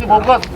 Bogus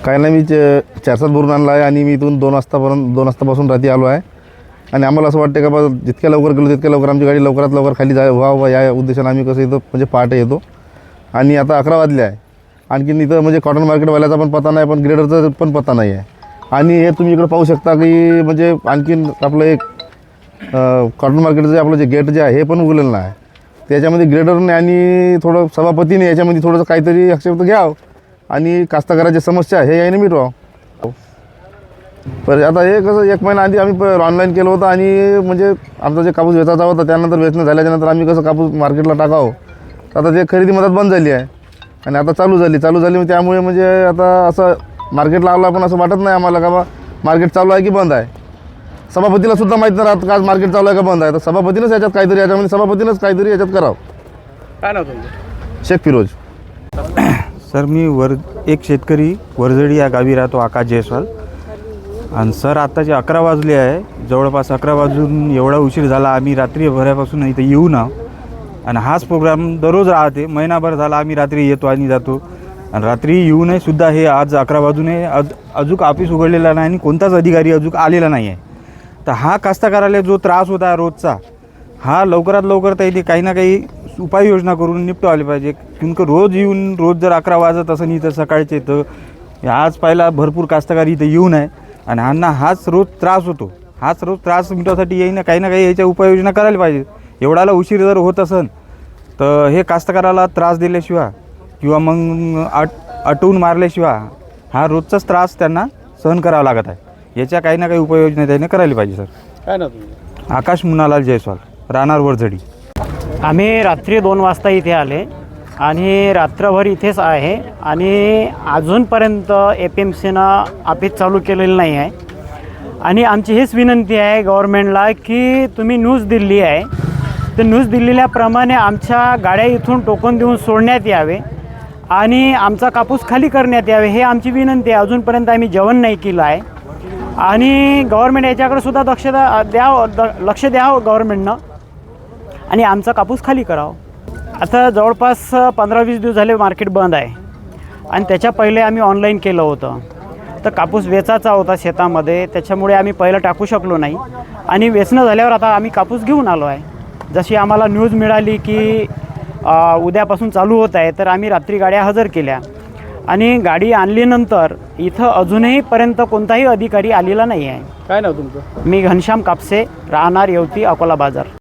काय नाही, मी 4-7 भरून आणला आहे आणि मी इथून 2 वाजतापासून रात्री आलो आहे. आणि आम्हाला असं वाटतं का बा जितक्या लवकर गेलो तितक्या लवकर आमची गाडी लवकरात लवकर खाली व्हावं या उद्देशाने आम्ही कसं येतो, म्हणजे पहाटे येतो. आणि आता 11 वाजले आहे. आणखीन इथं म्हणजे कॉटन मार्केटवाल्याचा पण पत्ता नाही, पण ग्रेडरचा पण पत्ता नाही आहे. आणि हे तुम्ही इकडं पाहू शकता की म्हणजे आणखीन आपलं एक कॉटन मार्केटचं आपलं जे गेट जे आहे हे पण उघडलेलं नाही. त्याच्यामध्ये ग्रेडरने आणि थोडं सभापतीने याच्यामध्ये थोडंसं काहीतरी हस्तक्षेप घ्यावं आणि कास्तकाराची समस्या हे याने मिटवावं. पण आता हे कसं 1 महिना आधी आम्ही ऑनलाईन केलं होतं आणि म्हणजे आमचा जे कापूस वेचायचा होता त्यानंतर वेचणं झाल्याच्यानंतर आम्ही कसं कापूस मार्केटला टाकावं, तर आता ते खरेदी मदत बंद झाली आहे आणि आता चालू झाली त्यामुळे म्हणजे आता असं मार्केटला आलं पण असं वाटत नाही आम्हाला का बा मार्केट चालू आहे की बंद आहे. सभापतीला सुद्धा माहीत नाही राहत का मार्केट चालू आहे का बंद आहे. तर सभापतीनंच सभापतीनंच काहीतरी याच्यात करावं. काय नाव तुमचं? शेख फिरोज. सर, मी एक शेतकरी वरजडी या गावी राहतो, आकाश जयस्वाल. आणि सर, आत्ताचे 11 वाजले आहे, जवळपास 11 वाजून एवढा उशीर झाला. आम्ही रात्रीभरापासून इथे येऊ ना, आणि हाच प्रोग्राम दररोज राहते. महिनाभर झाला आम्ही रात्री येतो आणि जातो, आणि रात्री येऊनही सुद्धा हे आज 11 वाजूनही अजून ऑफिस उघडलेला नाही आणि कोणताच अधिकारी अजून आलेला नाही आहे. तर हा कास्तकाराला जो त्रास होता रोजचा, हा लवकरात लवकर त्याने काही ना काही उपाययोजना करून निपटवायला पाहिजे. किंवा रोज येऊन रोज जर 11 वाजत असं नाही तर सकाळचे, तर आज पहिला भरपूर कास्तकारी इथं येऊन आहे आणि ह्यांना हाच रोज त्रास होतो. हाच रोज त्रास मिटवण्यासाठी येईन काही ना काही याच्या उपाययोजना करायला पाहिजे. एवढाला उशीर जर होत असेल तर हे कास्तकाराला त्रास दिल्याशिवाय किंवा मग अटवून मारल्याशिवाय हा रोजचाच त्रास त्यांना सहन करावा लागत आहे. याच्या काही ना काही उपाययोजना त्याने करायला पाहिजे. सर, काय नाव तुमचं? आकाश मुनालाल जयस्वाल, राहणार वरजडी. आम्ही रात्री 2 वाजता इथे आले आणि रात्रभर इथेच आहे आणि अजूनपर्यंत APMCनं ऑफिस चालू केलेलं नाही आहे. आणि आमची हीच विनंती आहे गव्हर्मेंटला की तुम्ही न्यूज दिली आहे, तर न्यूज दिलेल्याप्रमाणे आमच्या गाड्या इथून टोकन देऊन सोडण्यात यावे आणि आमचा कापूस खाली करण्यात यावे, हे आमची विनंती आहे. अजूनपर्यंत आम्ही जेवण नाही केलं आहे आणि गव्हर्मेंट याच्याकडे सुद्धा लक्ष द्यावं गव्हर्मेंटनं आणि आमचा कापूस खाली करावं. आता जवळपास 15-20 दिवस झाले मार्केट बंद आहे आणि त्याच्या पहिले आम्ही ऑनलाईन केलं होतं. तर कापूस वेचायचा होता शेतामध्ये, त्याच्यामुळे आम्ही पहिलं टाकू शकलो नाही आणि वेचणं झाल्यावर आता आम्ही कापूस घेऊन आलो आहे. जशी आम्हाला न्यूज मिळाली की उद्यापासून चालू होत आहे, तर आम्ही रात्री गाड्या हजर केल्या आणि गाडी आणल्यानंतर इथं अजूनही पर्यंत कोणताही अधिकारी आलेला नाही आहे. काय नाव तुमचं? मी घनश्याम कापसे, राहणार येवती, अकोला बाजार.